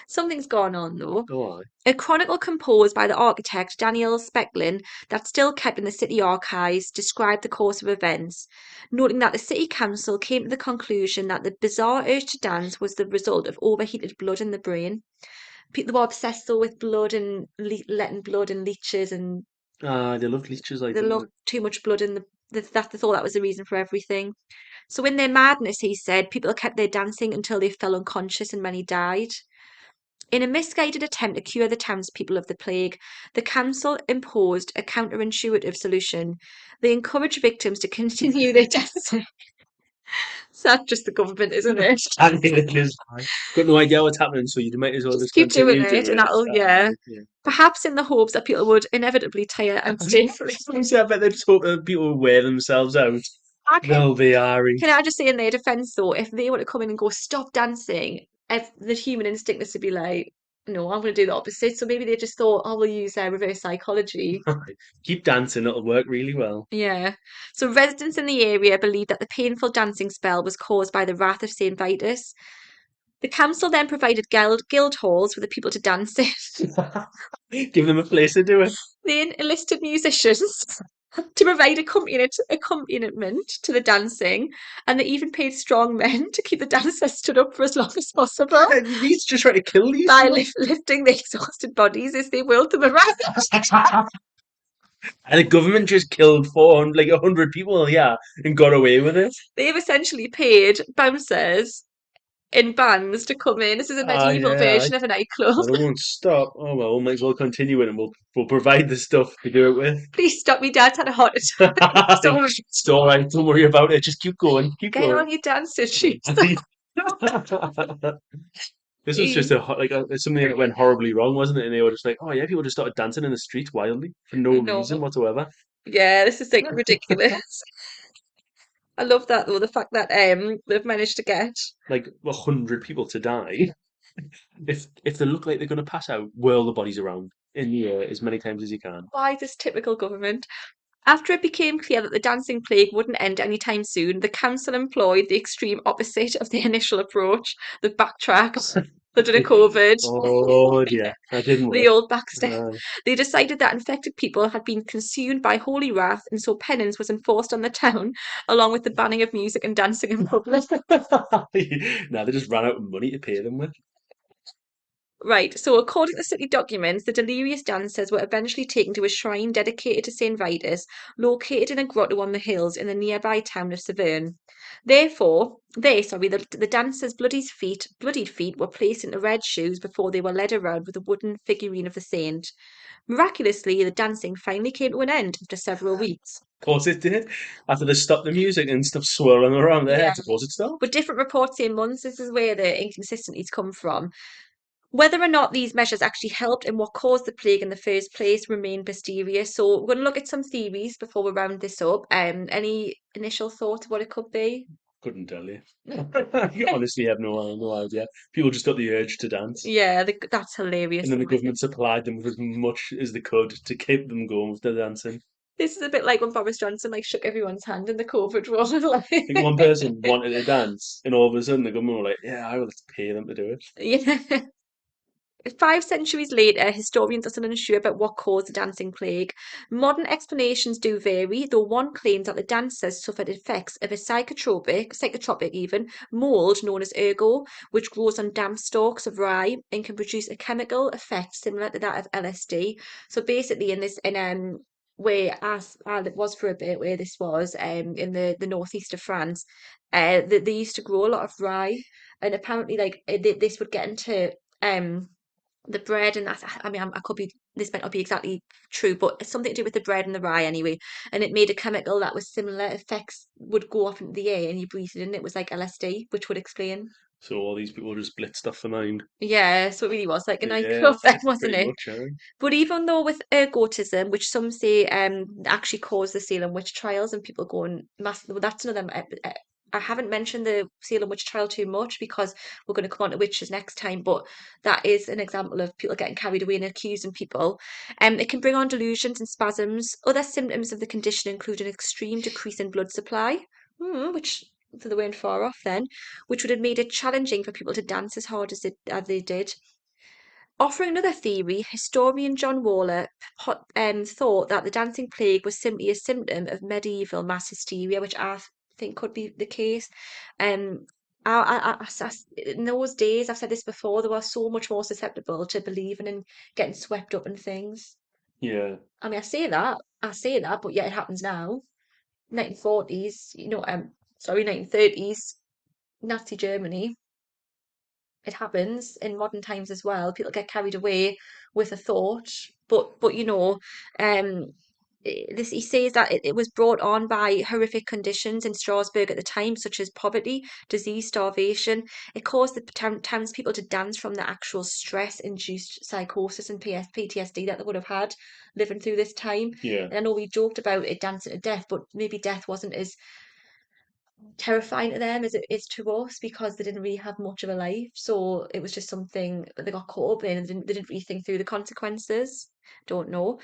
Speaker 2: Something's gone on though.
Speaker 1: Oh, aye.
Speaker 2: A chronicle composed by the architect Daniel Specklin that's still kept in the city archives described the course of events, noting that the city council came to the conclusion that the bizarre urge to dance was the result of overheated blood in the brain. People were obsessed though with blood and letting blood and leeches, and
Speaker 1: They loved leeches, like,
Speaker 2: they
Speaker 1: didn't they?
Speaker 2: loved too much blood in that they thought that was the reason for everything. So in their madness, he said, people kept their dancing until they fell unconscious and many died. In a misguided attempt to cure the townspeople of the plague, the council imposed a counterintuitive solution. They encouraged victims to continue their dancing. So that's just the government, isn't it?
Speaker 1: I mean, it is. Got no idea what's happening, so you might as well
Speaker 2: Just
Speaker 1: just
Speaker 2: keep doing
Speaker 1: continue
Speaker 2: it, and
Speaker 1: doing it.
Speaker 2: that'll, yeah.
Speaker 1: Yeah.
Speaker 2: Perhaps in the hopes that people would inevitably tire and stay free.
Speaker 1: I bet they just hope that people wear themselves out.
Speaker 2: I can,
Speaker 1: They'll be
Speaker 2: can
Speaker 1: Irish.
Speaker 2: I just say in their defence, though, if they were to come in and go, stop dancing, if the human instinct is to be like, no, I'm going to do the opposite. So maybe they just thought, oh, we'll use reverse psychology.
Speaker 1: Keep dancing, it'll work really well.
Speaker 2: Yeah. So residents in the area believe that the painful dancing spell was caused by the wrath of Saint Vitus. The council then provided guild halls for the people to dance in.
Speaker 1: Give them a place to do it.
Speaker 2: They enlisted musicians to provide accompaniment to the dancing, and they even paid strong men to keep the dancers stood up for as long as possible
Speaker 1: He's just trying to kill these
Speaker 2: by
Speaker 1: people.
Speaker 2: lifting the exhausted bodies as they whirled them around.
Speaker 1: And the government just killed 400, like 100 people, yeah, and got away with it.
Speaker 2: They've essentially paid bouncers in bands to come in. This is a
Speaker 1: Ah,
Speaker 2: medieval
Speaker 1: yeah.
Speaker 2: version of a nightclub.
Speaker 1: Well, it won't stop. Oh well, we might as well continue it, and we'll provide the stuff to do it with.
Speaker 2: Please stop me, Dad's had a heart attack. Sorry.
Speaker 1: It's all right. Don't worry about it. Just keep going. Keep
Speaker 2: Get
Speaker 1: going.
Speaker 2: on your dancing shoes.
Speaker 1: This was just something that went horribly wrong, wasn't it? And they were just like, "Oh yeah, people just started dancing in the streets wildly for no reason
Speaker 2: No.
Speaker 1: whatsoever."
Speaker 2: Yeah, this is like ridiculous. I love that though, the fact that they've managed to get.
Speaker 1: Like 100 people to die. If they look like they're gonna pass out, whirl the bodies around in the air as many times as you can.
Speaker 2: Why this typical government? After it became clear that the dancing plague wouldn't end anytime soon, the council employed the extreme opposite of the initial approach. They backtracked. They did a COVID.
Speaker 1: Oh dear, that didn't
Speaker 2: The
Speaker 1: work.
Speaker 2: old backstep.
Speaker 1: Uh,
Speaker 2: They decided that infected people had been consumed by holy wrath, and so penance was enforced on the town, along with the banning of music and dancing in public.
Speaker 1: no, they just ran out of money to pay them with.
Speaker 2: Right, so according to city documents, the delirious dancers were eventually taken to a shrine dedicated to Saint Vitus, located in a grotto on the hills in the nearby town of Severn. The dancers' bloodied feet were placed into red shoes before they were led around with a wooden figurine of the saint. Miraculously, the dancing finally came to an end after several weeks.
Speaker 1: Of course it did. After they stopped the music and stuff swirling around their
Speaker 2: Yeah.
Speaker 1: heads, of course it stopped.
Speaker 2: But different reports say months. This is where the inconsistencies come from. Whether or not these measures actually helped and what caused the plague in the first place remain mysterious. So we're going to look at some theories before we round this up. Any initial thoughts of what it could be?
Speaker 1: Couldn't tell you. You honestly have no idea. People just got the urge to dance,
Speaker 2: Yeah, that's
Speaker 1: and
Speaker 2: hilarious
Speaker 1: then
Speaker 2: though,
Speaker 1: the
Speaker 2: isn't it?
Speaker 1: government supplied them with as much as they could to keep them going with the dancing.
Speaker 2: This is a bit like when Boris Johnson like shook everyone's hand in the COVID one.
Speaker 1: I think one person wanted to dance, and all of a sudden the government were like, "Yeah, I will let's pay them to do it."
Speaker 2: Yeah. 5 centuries later, historians are still unsure about what caused the dancing plague. Modern explanations do vary, though one claims that the dancers suffered effects of a psychotropic even, mold known as ergo, which grows on damp stalks of rye and can produce a chemical effect similar to that of LSD. So basically, where as it was for a bit, where this was in the northeast of France, they used to grow a lot of rye, and apparently, this would get into the bread, and that's, I mean, I could be, this might not be exactly true, but it's something to do with the bread and the rye anyway. And it made a chemical that was similar effects would go off into the air and you breathe it in. It was like LSD, which would explain.
Speaker 1: So all these people just blitzed off the mind.
Speaker 2: Yeah, so it really was like a
Speaker 1: Yeah,
Speaker 2: nightclub then, wasn't
Speaker 1: pretty
Speaker 2: it?
Speaker 1: much, yeah.
Speaker 2: But even though with ergotism, which some say actually caused the Salem witch trials and people going mass, well, that's another. I haven't mentioned the Salem witch trial too much because we're going to come on to witches next time. But that is an example of people getting carried away and accusing people. It can bring on delusions and spasms. Other symptoms of the condition include an extreme decrease in blood supply, which so they weren't far off then, which would have made it challenging for people to dance as hard as they did. Offering another theory, historian John Waller thought that the dancing plague was simply a symptom of medieval mass hysteria, which think could be the case. Um, in those days, I've said this before, they were so much more susceptible to believing and getting swept up in things.
Speaker 1: Yeah.
Speaker 2: I mean, I say that, but yeah, it happens now. 1940s, 1930s, Nazi Germany, it happens in modern times as well. People get carried away with a thought, but um, he says that it was brought on by horrific conditions in Strasbourg at the time, such as poverty, disease, starvation. It caused the townspeople to dance from the actual stress-induced psychosis and PTSD that they would have had living through this time.
Speaker 1: Yeah.
Speaker 2: And I know we joked about it dancing to death, but maybe death wasn't as terrifying to them as it is to us because they didn't really have much of a life. So it was just something that they got caught up in and they didn't really think through the consequences. Don't know.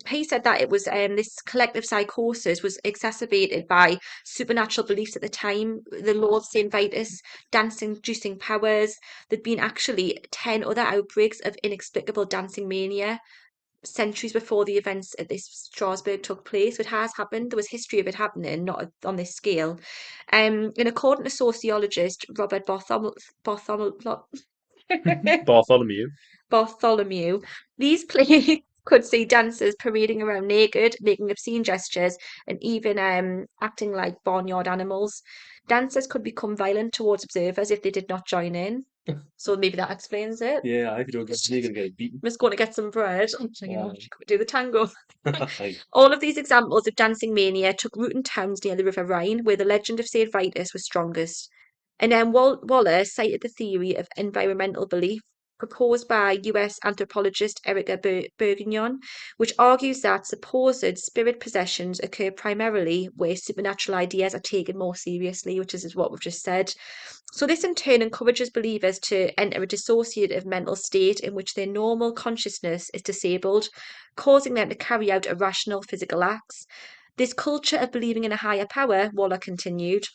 Speaker 2: He said that it was this collective psychosis was exacerbated by supernatural beliefs at the time, the law of Saint Vitus, dancing inducing powers. There'd been actually 10 other outbreaks of inexplicable dancing mania centuries before the events at this Strasbourg took place. So it has happened. There was history of it happening, not on this scale. In according to sociologist Robert
Speaker 1: Bartholomew.
Speaker 2: Bartholomew, these plays could see dancers parading around naked, making obscene gestures, and even acting like barnyard animals. Dancers could become violent towards observers if they did not join in. So maybe that explains it.
Speaker 1: Yeah, if you don't get, you're gonna get beaten.
Speaker 2: I'm just going to get some bread. So,
Speaker 1: Aye.
Speaker 2: she could do the tango.
Speaker 1: Aye.
Speaker 2: All of these examples of dancing mania took root in towns near the River Rhine, where the legend of St. Vitus was strongest. And then Waller cited the theory of environmental belief proposed by US anthropologist Erica Bourguignon, which argues that supposed spirit possessions occur primarily where supernatural ideas are taken more seriously, which is what we've just said. So, this in turn encourages believers to enter a dissociative mental state in which their normal consciousness is disabled, causing them to carry out irrational physical acts. This culture of believing in a higher power, Waller continued,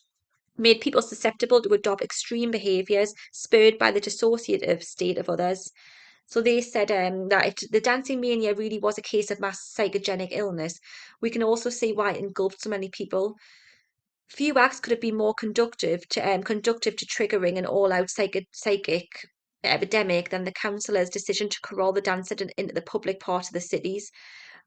Speaker 2: made people susceptible to adopt extreme behaviours spurred by the dissociative state of others. So they said that if the dancing mania really was a case of mass psychogenic illness, we can also see why it engulfed so many people. Few acts could have been more conductive to triggering an all-out psychic epidemic than the councillors' decision to corral the dancer into the public part of the cities.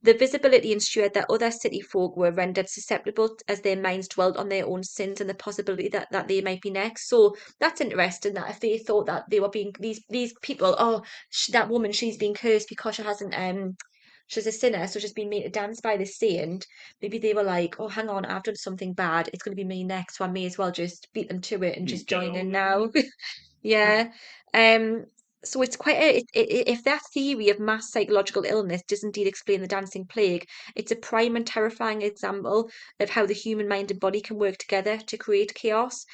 Speaker 2: The visibility ensured that other city folk were rendered susceptible as their minds dwelt on their own sins and the possibility that they might be next. So that's interesting that if they thought that they were being these people, oh, that woman, she's been cursed because she hasn't she's a sinner, so she's been made to dance by this saint. Maybe they were like, oh, hang on, I've done something bad. It's going to be me next, so I may as well just beat them to it and just
Speaker 1: Get
Speaker 2: join
Speaker 1: on
Speaker 2: in
Speaker 1: with it.
Speaker 2: now. Yeah. Um, so it's quite if that theory of mass psychological illness does indeed explain the dancing plague, it's a prime and terrifying example of how the human mind and body can work together to create chaos.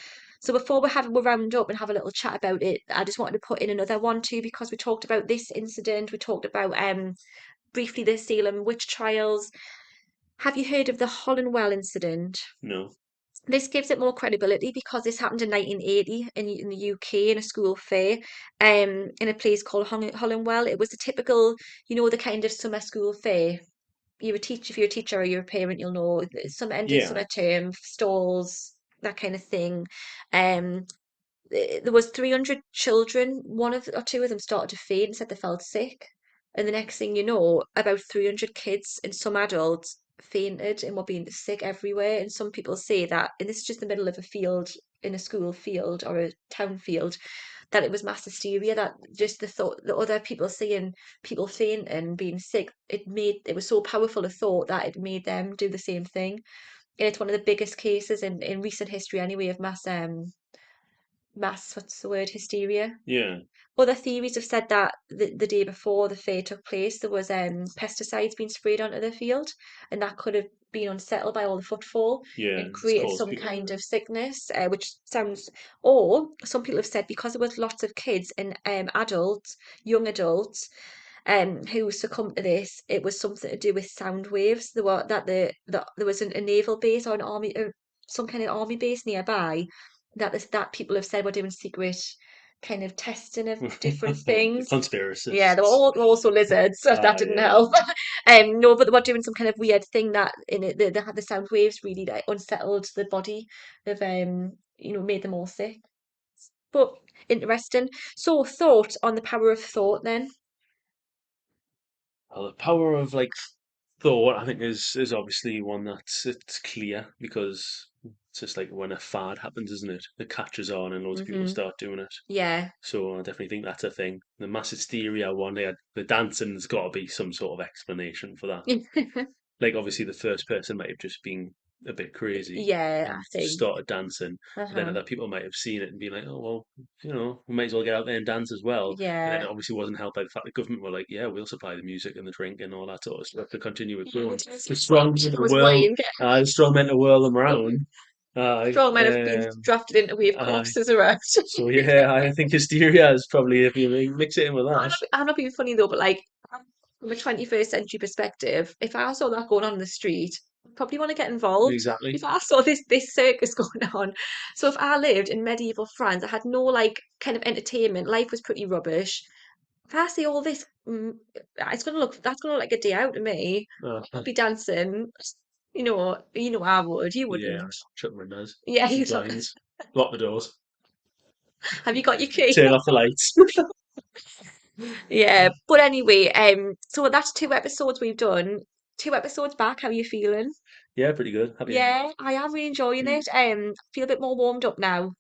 Speaker 2: So before we'll round up and have a little chat about it, I just wanted to put in another one too because we talked about this incident, we talked about briefly the Salem witch trials. Have you heard of the Hollandwell incident?
Speaker 1: No.
Speaker 2: This gives it more credibility because this happened in 1980 in the UK in a school fair, in a place called Hollandwell. It was a typical, the kind of summer school fair. You're a teacher, if you're a teacher or you're a parent, you'll know summer end of
Speaker 1: Yeah.
Speaker 2: summer term, stalls, that kind of thing. Um, there was 300 children. One of or two of them started to faint and said they felt sick. And the next thing you know, about 300 kids and some adults fainted and were being sick everywhere. And some people say that, and this is just the middle of a field, in a school field or a town field, that it was mass hysteria, that just the thought that other people seeing people faint and being sick, it was so powerful a thought that it made them do the same thing. And it's one of the biggest cases in recent history anyway of mass mass, what's the word, hysteria.
Speaker 1: Yeah,
Speaker 2: Other theories have said that the day before the fair took place, there was pesticides being sprayed onto the field, and that could have been unsettled by all the footfall
Speaker 1: yeah,
Speaker 2: and
Speaker 1: it's
Speaker 2: created
Speaker 1: caused
Speaker 2: some
Speaker 1: people.
Speaker 2: kind of sickness, which sounds. Or some people have said because there was lots of kids and adults, young adults, who succumbed to this, it was something to do with sound waves. There were there was a naval base or an army, some kind of army base nearby that people have said were doing secret kind of testing of different
Speaker 1: The
Speaker 2: things. Yeah, there were
Speaker 1: conspiracists.
Speaker 2: also lizards, so that
Speaker 1: Ah,
Speaker 2: didn't
Speaker 1: yeah.
Speaker 2: help. No, but they were doing some kind of weird thing that in it they had the sound waves really like unsettled the body of made them all sick. But interesting. So thought on the power of thought then.
Speaker 1: Well, the power of like thought, I think, is obviously one that's it's clear because it's just like when a fad happens, isn't it? It catches on and loads of people
Speaker 2: Hmm.
Speaker 1: start doing it.
Speaker 2: Yeah.
Speaker 1: So I definitely think that's a thing. The mass hysteria one, the dancing's got to be some sort of explanation for that. Like obviously the first person might have just been a bit crazy
Speaker 2: Yeah, I
Speaker 1: and just
Speaker 2: think.
Speaker 1: started dancing, but then
Speaker 2: Uh-huh.
Speaker 1: other people might have seen it and been like, oh well, we might as well get out there and dance as well. And then it
Speaker 2: Yeah.
Speaker 1: obviously wasn't helped by the fact the government were like, yeah, we'll supply the music and the drink and all that sort of stuff to continue it going. The strong men
Speaker 2: It
Speaker 1: of the
Speaker 2: was
Speaker 1: world,
Speaker 2: Wayne.
Speaker 1: the strong men to whirl them around.
Speaker 2: Strong men have been drafted into wave
Speaker 1: Uh,
Speaker 2: corpses around.
Speaker 1: so yeah, I think hysteria is probably if you mix it in with that.
Speaker 2: I'm not being funny though, but like from a 21st century perspective, if I saw that going on in the street, I'd probably want to get involved.
Speaker 1: Exactly.
Speaker 2: If I saw this circus going on, so if I lived in medieval France, I had no like kind of entertainment. Life was pretty rubbish. If I see all this, that's gonna look like a day out to me.
Speaker 1: Uh,
Speaker 2: I'd be dancing. I would. You
Speaker 1: yeah,
Speaker 2: wouldn't.
Speaker 1: shut the windows,
Speaker 2: Yeah,
Speaker 1: the
Speaker 2: you look.
Speaker 1: blinds, lock the doors,
Speaker 2: Have you got your key?
Speaker 1: turn off the lights.
Speaker 2: Yeah, but anyway, so that's 2 episodes we've done. 2 episodes back, how are you feeling?
Speaker 1: Yeah, pretty good. Happy.
Speaker 2: Yeah, I am really enjoying
Speaker 1: Mm.
Speaker 2: it. Feel a bit more warmed up now.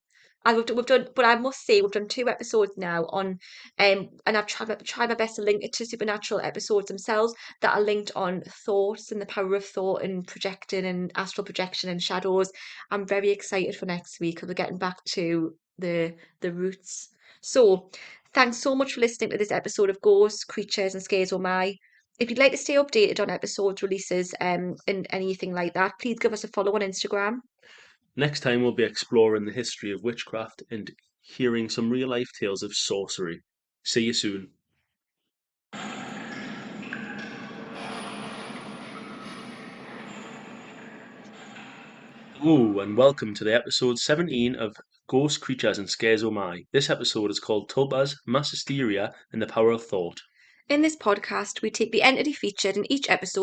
Speaker 2: We've done, but I must say we've done 2 episodes now and I've tried my best to link it to supernatural episodes themselves that are linked on thoughts and the power of thought and projecting and astral projection and shadows. I'm very excited for next week because we're getting back to the roots. So, thanks so much for listening to this episode of Ghosts, Creatures, and Scares Oh My. If you'd like to stay updated on episodes, releases, and anything like that, please give us a follow on Instagram.
Speaker 1: Next time we'll be exploring the history of witchcraft and hearing some real life tales of sorcery. See you soon. Ooh, and welcome to the episode 17 of Ghost Creatures and Scares Oh My. This episode is called Tulpas, Mass Hysteria, and the Power of Thought.
Speaker 2: In this podcast, we take the entity featured in each episode